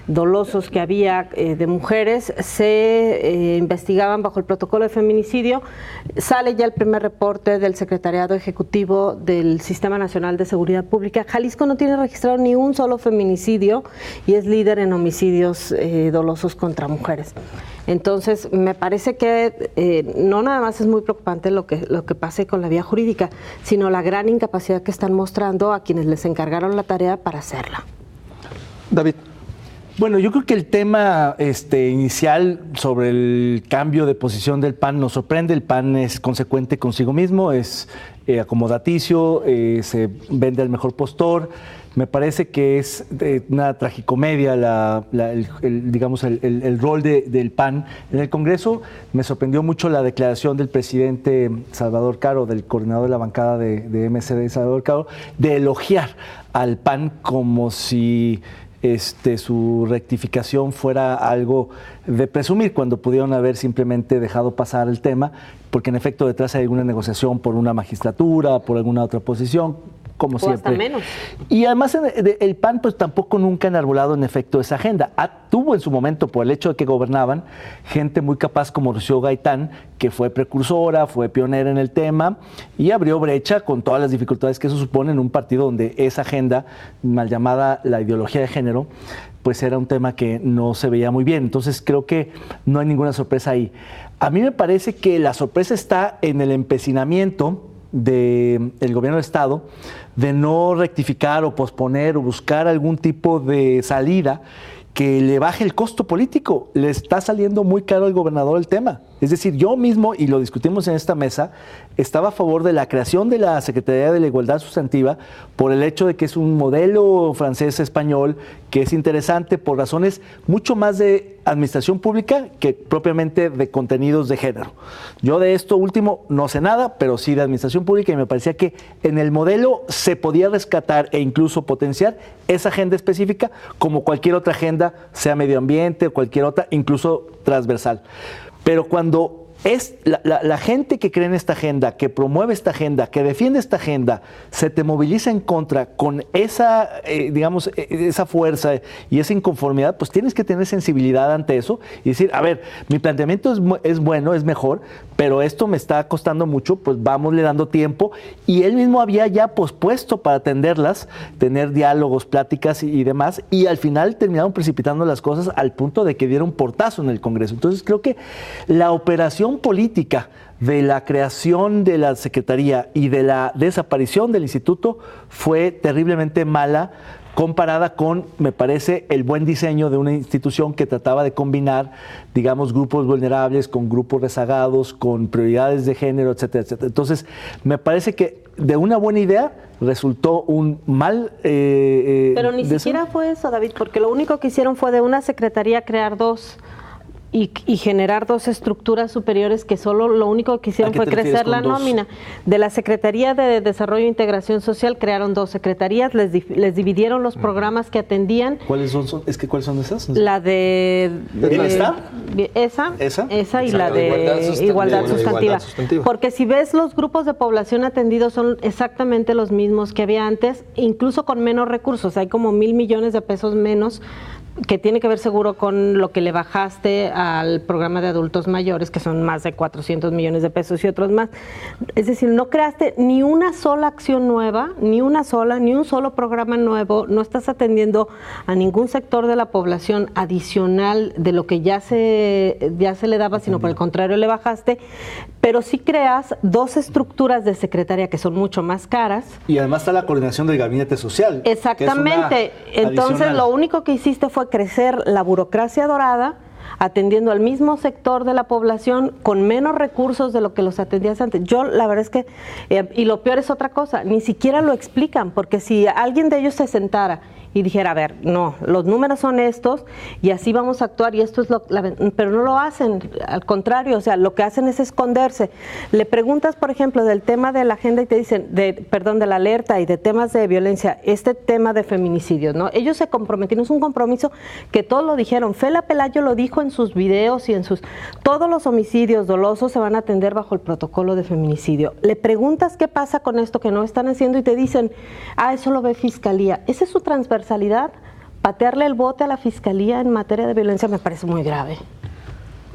dolosos que había de mujeres se investigaban bajo el protocolo de feminicidio. Sale ya el primer reporte del Secretariado Ejecutivo del Sistema Nacional de Seguridad Pública. Jalisco no tiene registrado ni un solo feminicidio y es líder en homicidios dolosos contra mujeres. Entonces, me parece que no nada más es muy preocupante lo que pase con la vía jurídica, sino la gran incapacidad que están mostrando a quienes les encargaron la tarea para hacerla. David. Bueno, yo creo que el tema inicial sobre el cambio de posición del PAN nos sorprende. El PAN es consecuente consigo mismo, es acomodaticio, se vende al mejor postor. Me parece que es una tragicomedia el rol del PAN en el Congreso. Me sorprendió mucho la declaración del presidente Salvador Caro, del coordinador de la bancada de MC Salvador Caro, de elogiar al PAN como si su rectificación fuera algo de presumir, cuando pudieron haber simplemente dejado pasar el tema, porque en efecto detrás hay alguna negociación por una magistratura, por alguna otra posición, como o siempre. Hasta menos. Y además el PAN pues tampoco nunca ha enarbolado en efecto esa agenda. Tuvo en su momento, por el hecho de que gobernaban, gente muy capaz como Rocío Gaitán, que fue precursora, fue pionera en el tema y abrió brecha con todas las dificultades que eso supone en un partido donde esa agenda, mal llamada la ideología de género, pues era un tema que no se veía muy bien. Entonces creo que no hay ninguna sorpresa ahí. A mí me parece que la sorpresa está en el empecinamiento del gobierno del Estado de no rectificar o posponer o buscar algún tipo de salida que le baje el costo político. Le está saliendo muy caro al gobernador el tema. Es decir, yo mismo, y lo discutimos en esta mesa, estaba a favor de la creación de la Secretaría de la Igualdad Sustantiva por el hecho de que es un modelo francés-español que es interesante por razones mucho más de administración pública que propiamente de contenidos de género. Yo de esto último no sé nada, pero sí de administración pública, y me parecía que en el modelo se podía rescatar e incluso potenciar esa agenda específica como cualquier otra agenda, sea medio ambiente o cualquier otra, incluso transversal. Pero cuando es la gente que cree en esta agenda, que promueve esta agenda, que defiende esta agenda, se te moviliza en contra con esa, digamos, esa fuerza y esa inconformidad, pues tienes que tener sensibilidad ante eso y decir, a ver, mi planteamiento es bueno, es mejor, pero esto me está costando mucho, pues vámosle dando tiempo. Y él mismo había ya pospuesto para atenderlas, tener diálogos, pláticas y demás, y al final terminaron precipitando las cosas al punto de que diera un portazo en el Congreso. Entonces creo que la operación política de la creación de la Secretaría y de la desaparición del instituto fue terriblemente mala comparada con, me parece, el buen diseño de una institución que trataba de combinar, digamos, grupos vulnerables con grupos rezagados, con prioridades de género, etcétera, etcétera. Entonces, me parece que de una buena idea resultó un mal... Pero ni siquiera fue eso, David, porque lo único que hicieron fue de una secretaría crear dos y generar dos estructuras superiores que solo lo único que hicieron fue crecer la nómina. De la Secretaría de Desarrollo e Integración Social crearon dos secretarías, les dividieron los programas que atendían. ¿Cuáles son? ¿Cuáles son esas? La de... ¿Bienestar? Esa y la de Igualdad Sustantiva. Porque si ves los grupos de población atendidos son exactamente los mismos que había antes, incluso con menos recursos. Hay como 1,000 millones de pesos menos, que tiene que ver seguro con lo que le bajaste al programa de adultos mayores, que son más de 400 millones de pesos y otros más. Es decir, no creaste ni una sola acción nueva, ni un solo programa nuevo, no estás atendiendo a ningún sector de la población adicional de lo que ya se le daba, sino por el contrario le bajaste, pero sí creas dos estructuras de secretaría que son mucho más caras. Y además está la coordinación del gabinete social. Exactamente. Entonces lo único que hiciste fue crecer la burocracia dorada, atendiendo al mismo sector de la población con menos recursos de lo que los atendías antes. Yo la verdad es que, y lo peor es otra cosa, ni siquiera lo explican, porque si alguien de ellos se sentara y dijera, a ver, no, los números son estos y así vamos a actuar y esto es pero no lo hacen, al contrario, o sea, lo que hacen es esconderse. Le preguntas, por ejemplo, del tema de la agenda y te dicen, de la alerta y de temas de violencia, este tema de feminicidios, ¿no? Ellos se comprometieron, es un compromiso que todos lo dijeron. Fela Pelayo lo dijo en sus videos y todos los homicidios dolosos se van a atender bajo el protocolo de feminicidio. Le preguntas qué pasa con esto que no están haciendo y te dicen, eso lo ve Fiscalía. Esa es su transversalidad. Patearle el bote a la Fiscalía en materia de violencia me parece muy grave.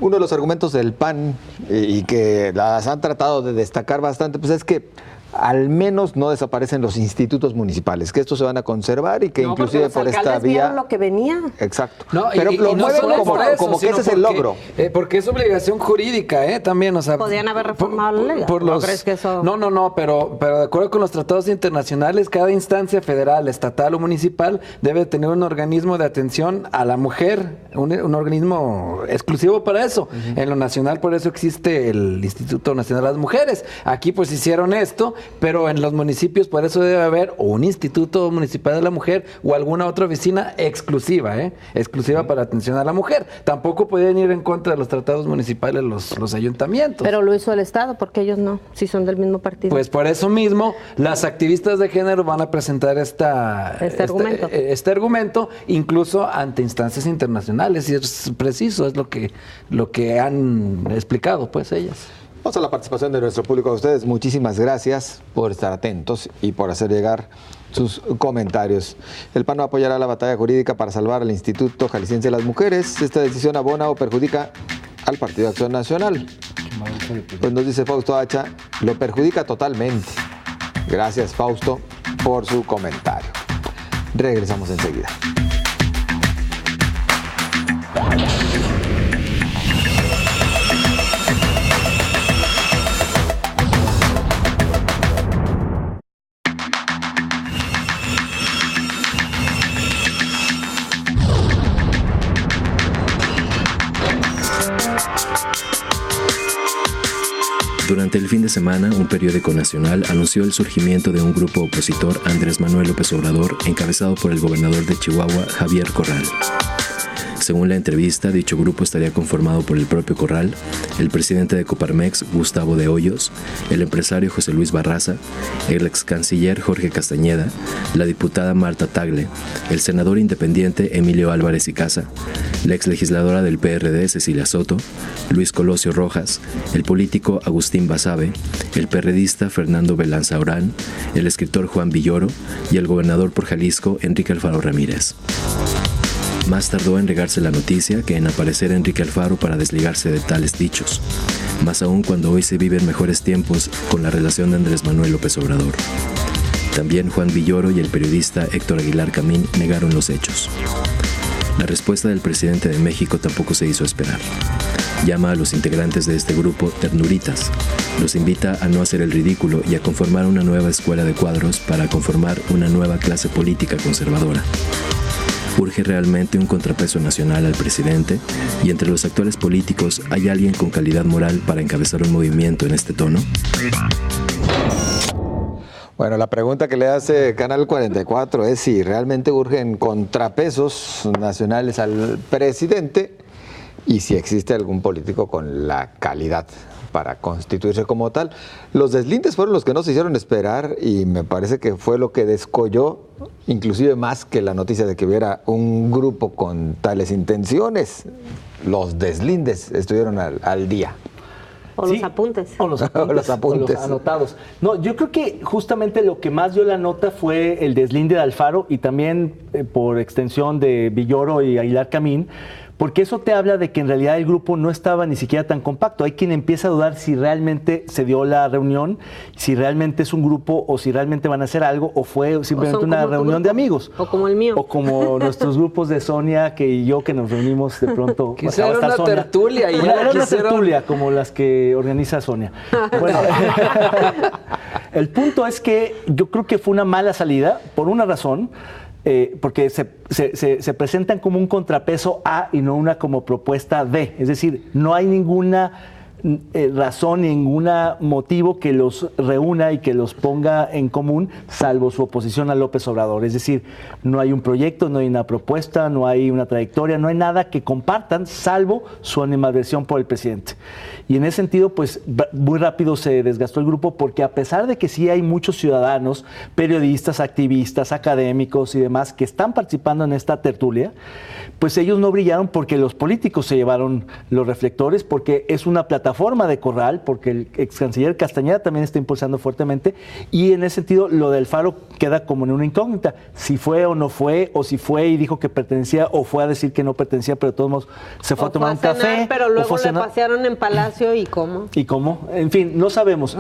Uno de los argumentos del PAN y que las han tratado de destacar bastante, pues es que al menos no desaparecen los institutos municipales, que estos se van a conservar y que inclusive por esta vía... lo que venía. Exacto. No, pero lo mueven como que ese es el logro. Porque es obligación jurídica, también, o sea... Podían haber reformado la ley. ¿No crees que eso...? No, pero de acuerdo con los tratados internacionales, cada instancia federal, estatal o municipal debe tener un organismo de atención a la mujer, un organismo exclusivo para eso. En lo nacional, por eso existe el Instituto Nacional de las Mujeres. Aquí pues hicieron esto, pero en los municipios por eso debe haber un Instituto Municipal de la Mujer o alguna otra oficina exclusiva, exclusiva para atención a la mujer. Tampoco pueden ir en contra de los tratados municipales los ayuntamientos. Pero lo hizo el Estado, porque ellos no, si son del mismo partido. Pues por eso mismo, las activistas de género van a presentar este argumento, incluso ante instancias internacionales, y es preciso, es lo que han explicado pues ellas. Vamos a la participación de nuestro público. A ustedes muchísimas gracias por estar atentos y por hacer llegar sus comentarios. El PAN no apoyará la batalla jurídica para salvar al Instituto Jalisciense de las Mujeres. ¿Esta decisión abona o perjudica al Partido de Acción Nacional? Pues nos dice Fausto Hacha, lo perjudica totalmente. Gracias, Fausto, por su comentario. Regresamos enseguida. Durante el fin de semana, un periódico nacional anunció el surgimiento de un grupo opositor a Andrés Manuel López Obrador, encabezado por el gobernador de Chihuahua, Javier Corral. Según la entrevista, dicho grupo estaría conformado por el propio Corral, el presidente de Coparmex, Gustavo de Hoyos, el empresario José Luis Barraza, el ex canciller Jorge Castañeda, la diputada Marta Tagle, el senador independiente Emilio Álvarez y Casa, la ex legisladora del PRD Cecilia Soto, Luis Colosio Rojas, el político Agustín Basabe, el perredista Fernando Belanza Orán, el escritor Juan Villoro y el gobernador por Jalisco Enrique Alfaro Ramírez. Más tardó en regarse la noticia que en aparecer Enrique Alfaro para desligarse de tales dichos, más aún cuando hoy se viven mejores tiempos con la relación de Andrés Manuel López Obrador. También Juan Villoro y el periodista Héctor Aguilar Camín negaron los hechos. La respuesta del presidente de México tampoco se hizo esperar. Llama a los integrantes de este grupo ternuritas. Los invita a no hacer el ridículo y a conformar una nueva escuela de cuadros para conformar una nueva clase política conservadora. Urge realmente un contrapeso nacional al presidente y entre los actuales políticos hay alguien con calidad moral para encabezar un movimiento en este tono. Bueno, la pregunta que le hace Canal 44 es si realmente urgen contrapesos nacionales al presidente y si existe algún político con la calidad para constituirse como tal. Los deslindes fueron los que no se hicieron esperar y me parece que fue lo que descolló, inclusive más que la noticia de que hubiera un grupo con tales intenciones. Los deslindes estuvieron al día. O Sí, los apuntes. O los apuntes. apuntes. O los anotados. No, yo creo que justamente lo que más dio la nota fue el deslinde de Alfaro y también por extensión de Villoro y Aguilar Camín, porque eso te habla de que en realidad el grupo no estaba ni siquiera tan compacto. Hay quien empieza a dudar si realmente se dio la reunión, si realmente es un grupo o si realmente van a hacer algo o fue simplemente una reunión de amigos. O como el mío. O como nuestros grupos de Sonia y yo que nos reunimos de pronto. Quizá era una tertulia y ya era una quisieron... tertulia como las que organiza Sonia. Bueno, el punto es que yo creo que fue una mala salida por una razón. Porque se presentan como un contrapeso A y no una como propuesta B. Es decir, no hay ninguna razón, ningún motivo que los reúna y que los ponga en común, salvo su oposición a López Obrador. Es decir, no hay un proyecto, no hay una propuesta, no hay una trayectoria, no hay nada que compartan, salvo su animadversión por el presidente. Y en ese sentido, pues muy rápido se desgastó el grupo porque a pesar de que sí hay muchos ciudadanos, periodistas, activistas, académicos y demás que están participando en esta tertulia, pues ellos no brillaron porque los políticos se llevaron los reflectores, porque es una plataforma de Corral, porque el ex canciller Castañeda también está impulsando fuertemente y en ese sentido lo de Alfaro queda como en una incógnita, si fue o no fue, o si fue y dijo que pertenecía o fue a decir que no pertenecía, pero de todos modos se fue a tomar un café. Pero luego le pasearon en Palacio y cómo. ¿Y cómo? En fin, no sabemos.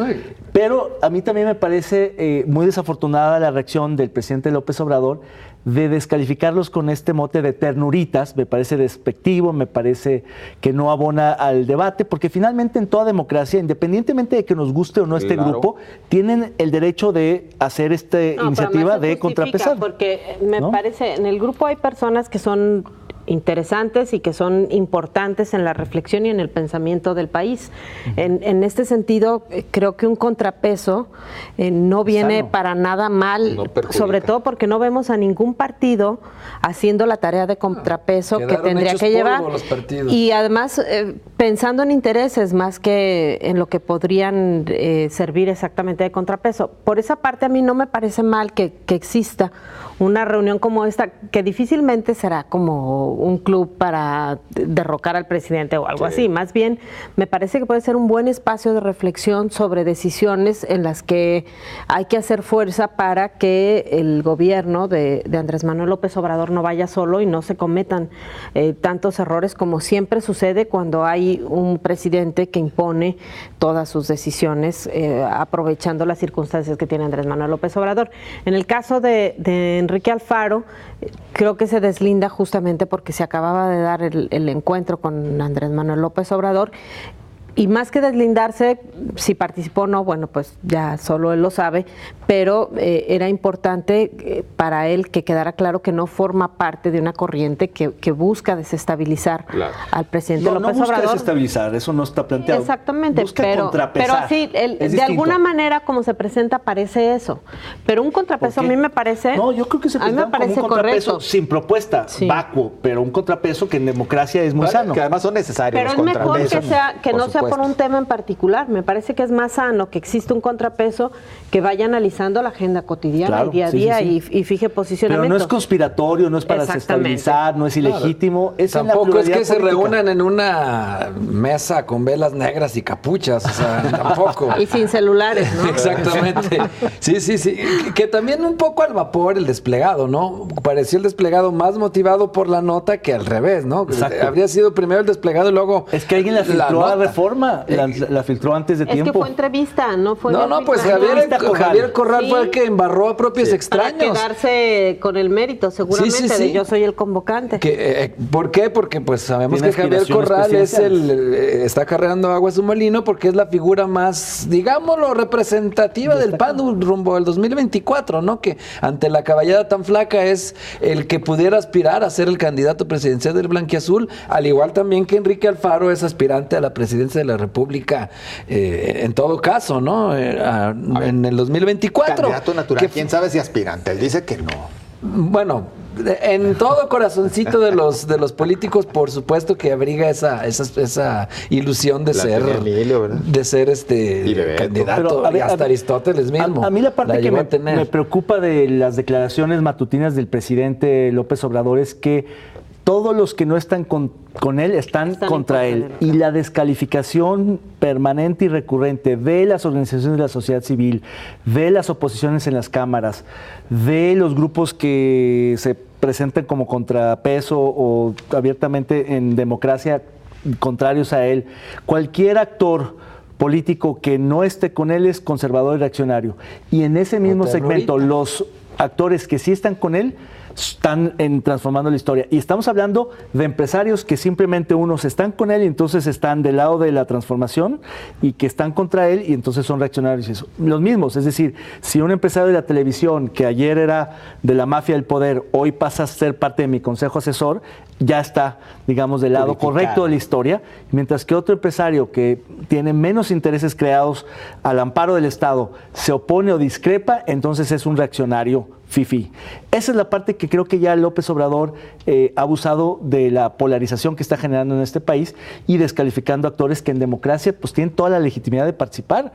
Pero a mí también me parece muy desafortunada la reacción del presidente López Obrador de descalificarlos con este mote de ternuritas. Me parece despectivo, me parece que no abona al debate, porque finalmente en toda democracia, independientemente de que nos guste o no este grupo, tienen el derecho de hacer esta iniciativa de contrapesar. Porque me parece, en el grupo hay personas que son interesantes y que son importantes en la reflexión y en el pensamiento del país. En este sentido, creo que un contrapeso no viene para nada mal, sobre todo porque no vemos a ningún partido haciendo la tarea de contrapeso que tendría que llevar. Y además, pensando en intereses más que en lo que podrían servir exactamente de contrapeso. Por esa parte, a mí no me parece mal que exista una reunión como esta, que difícilmente será como un club para derrocar al presidente o algo así. Más bien, me parece que puede ser un buen espacio de reflexión sobre decisiones en las que hay que hacer fuerza para que el gobierno de Andrés Manuel López Obrador no vaya solo y no se cometan tantos errores como siempre sucede cuando hay un presidente que impone todas sus decisiones aprovechando las circunstancias que tiene Andrés Manuel López Obrador. En el caso de Enrique Alfaro, creo que se deslinda justamente porque se acababa de dar el encuentro con Andrés Manuel López Obrador Y más que deslindarse, si participó o no, bueno, pues ya solo él lo sabe, pero era importante para él que quedara claro que no forma parte de una corriente que busca desestabilizar al presidente López Obrador. No busca desestabilizar, eso no está planteado. Exactamente, busca pero así, de alguna manera como se presenta parece eso. Pero un contrapeso a mí me parece... No, yo creo que se presenta como un contrapeso correcto. sin propuesta, vacuo, pero un contrapeso que en democracia es muy sano. Que además son necesarios pero los es mejor que no sea por un tema en particular. Me parece que es más sano que exista un contrapeso que vaya analizando la agenda cotidiana, el día a día y fije posicionamientos. Pero no es conspiratorio, no es para desestabilizar, no es ilegítimo. Es tampoco es que se reúnan en una mesa con velas negras y capuchas, o sea, tampoco. Y sin celulares, ¿no? Exactamente. Sí. Que también un poco al vapor el desplegado, ¿no? Pareció el desplegado más motivado por la nota que al revés, ¿no? Exacto. Habría sido primero el desplegado y luego... Es que alguien la filtró a Reforma, la filtró antes de tiempo. Es que fue entrevista, no fue... No, pues Javier Corral fue el que embarró a propios extraños. Para quedarse con el mérito, seguramente, de yo soy el convocante. ¿Por qué? Porque pues sabemos que Javier Corral está cargando agua a su molino porque es la figura más, digámoslo, representativa del PAN rumbo al 2024, ¿no? Que ante la caballada tan flaca es el que pudiera aspirar a ser el candidato presidencial del blanquiazul, al igual también que Enrique Alfaro es aspirante a la presidencia de la República en todo caso, ¿no? En el 2024. Candidato natural, quién sabe si aspirante, él dice que no. Bueno, en todo corazoncito de los políticos, por supuesto que abriga esa ilusión de ser candidato. Pero, hasta Aristóteles mismo. A mí la parte que me preocupa de las declaraciones matutinas del presidente López Obrador es que todos los que no están con él están contra él. Y la descalificación permanente y recurrente de las organizaciones de la sociedad civil, de las oposiciones en las cámaras, de los grupos que se presentan como contrapeso o abiertamente en democracia contrarios a él, cualquier actor político que no esté con él es conservador y reaccionario. Y en ese mismo segmento, los actores que sí están con él están transformando la historia. Y estamos hablando de empresarios que simplemente unos están con él y entonces están del lado de la transformación y que están contra él y entonces son reaccionarios. Eso. Los mismos, es decir, si un empresario de la televisión que ayer era de la mafia del poder, hoy pasa a ser parte de mi consejo asesor, ya está, digamos, del lado correcto de la historia, mientras que otro empresario que tiene menos intereses creados al amparo del Estado se opone o discrepa, entonces es un reaccionario fifí. Esa es la parte que creo que ya López Obrador ha abusado de la polarización que está generando en este país y descalificando actores que en democracia pues tienen toda la legitimidad de participar.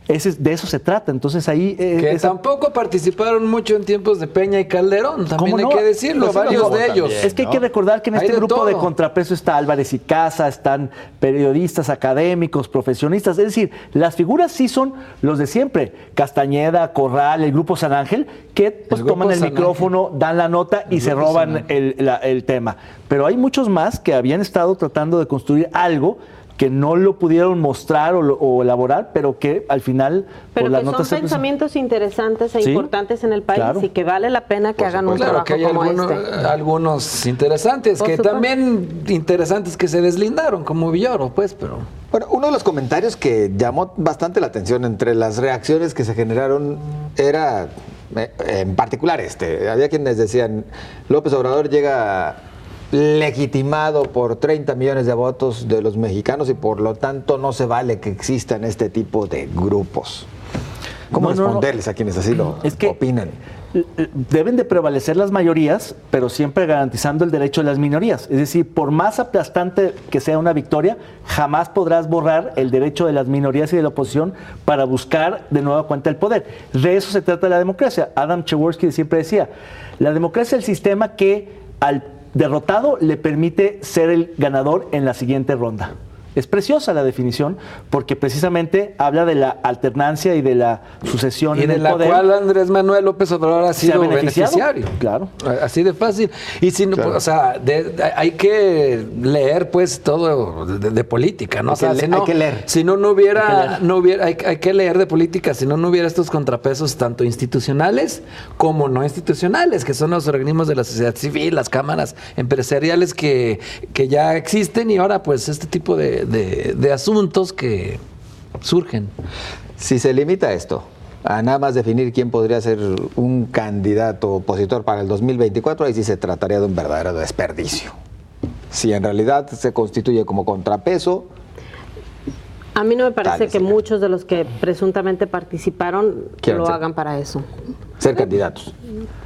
De eso se trata, entonces ahí... que tampoco participaron mucho en tiempos de Peña y Calderón, también hay que decirlo, varios de ellos. Es que hay que recordar que en este grupo de contrapeso está Álvarez y Casa, están periodistas, académicos, profesionistas, es decir, las figuras sí son los de siempre, Castañeda, Corral, el grupo San Ángel, que pues toman el micrófono, dan la nota y se roban el tema. Pero hay muchos más que habían estado tratando de construir algo que no lo pudieron mostrar o elaborar, pero que al final... Pero que son pensamientos interesantes e importantes en el país y que vale la pena que hagan un trabajo que hay como algunos interesantes, que también interesantes que se deslindaron, como Villoro, pues, pero... Bueno, uno de los comentarios que llamó bastante la atención entre las reacciones que se generaron era, en particular había quienes decían, López Obrador llega legitimado por 30 millones de votos de los mexicanos y por lo tanto no se vale que existan este tipo de grupos. ¿Cómo responderles a quienes así lo opinan? Deben de prevalecer las mayorías, pero siempre garantizando el derecho de las minorías. Es decir, por más aplastante que sea una victoria, jamás podrás borrar el derecho de las minorías y de la oposición para buscar de nueva cuenta el poder. De eso se trata la democracia. Adam Przeworski siempre decía, la democracia es el sistema que al derrotado le permite ser el ganador en la siguiente ronda. Es preciosa la definición porque precisamente habla de la alternancia y de la sucesión en el poder. Y de la cual Andrés Manuel López Obrador ha sido beneficiario. Claro. Así de fácil. Y si no, o sea, hay que leer pues todo de política, ¿no? Hay que leer. Si no hubiera, hay que leer de política, si no hubiera estos contrapesos tanto institucionales como no institucionales, que son los organismos de la sociedad civil, las cámaras empresariales que ya existen y ahora pues este tipo de de asuntos que surgen. Si se limita esto a nada más definir quién podría ser un candidato opositor para el 2024, ahí sí se trataría de un verdadero desperdicio. Si en realidad se constituye como contrapeso. A mí no me parece que muchos de los que presuntamente participaron lo hagan para eso. Ser candidatos.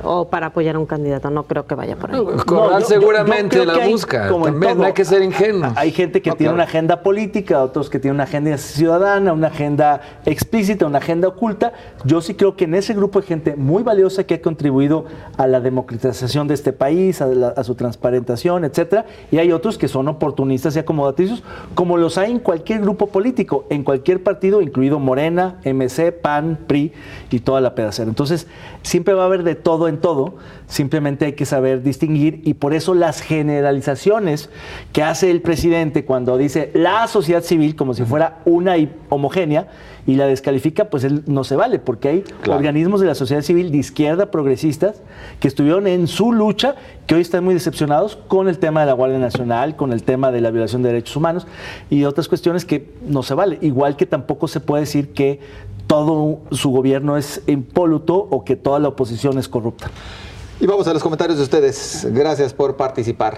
O para apoyar a un candidato, no creo que vaya por ahí. Corral seguramente la busca, también no hay que ser ingenuo. Hay gente que tiene una agenda política, otros que tienen una agenda ciudadana, una agenda explícita, una agenda oculta. Yo sí creo que en ese grupo hay gente muy valiosa que ha contribuido a la democratización de este país, a su transparentación, etcétera, y hay otros que son oportunistas y acomodaticios, como los hay en cualquier grupo político, en cualquier partido, incluido Morena, MC, PAN, PRI y toda la pedacera. Entonces, siempre va a haber de todo en todo, simplemente hay que saber distinguir, y por eso las generalizaciones que hace el presidente cuando dice la sociedad civil como si fuera una homogénea y la descalifica, pues él no se vale, porque hay organismos de la sociedad civil de izquierda progresistas que estuvieron en su lucha, que hoy están muy decepcionados con el tema de la Guardia Nacional, con el tema de la violación de derechos humanos y otras cuestiones que no se vale, igual que tampoco se puede decir que todo su gobierno es impoluto o que toda la oposición es corrupta. Y vamos a los comentarios de ustedes. Gracias por participar.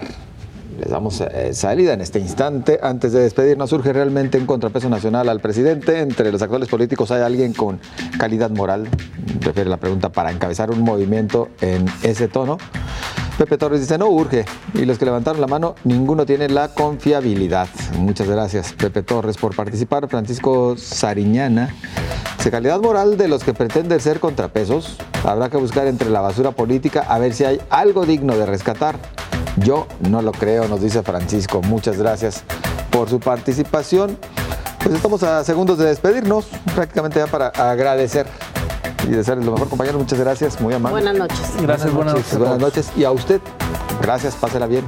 Les damos salida en este instante. Antes de despedirnos, ¿surge realmente un contrapeso nacional al presidente? ¿Entre los actuales políticos hay alguien con calidad moral? Refiere la pregunta para encabezar un movimiento en ese tono. Pepe Torres dice, no urge. Y los que levantaron la mano, ninguno tiene la confiabilidad. Muchas gracias, Pepe Torres, por participar. Francisco Sariñana dice, calidad moral de los que pretenden ser contrapesos. Habrá que buscar entre la basura política a ver si hay algo digno de rescatar. Yo no lo creo, nos dice Francisco. Muchas gracias por su participación. Pues estamos a segundos de despedirnos, prácticamente ya para agradecer y desearles lo mejor, compañeros. Muchas gracias, muy amable. Buenas noches. Gracias, buenas noches. Buenas noches. Y a usted, gracias, pásela bien.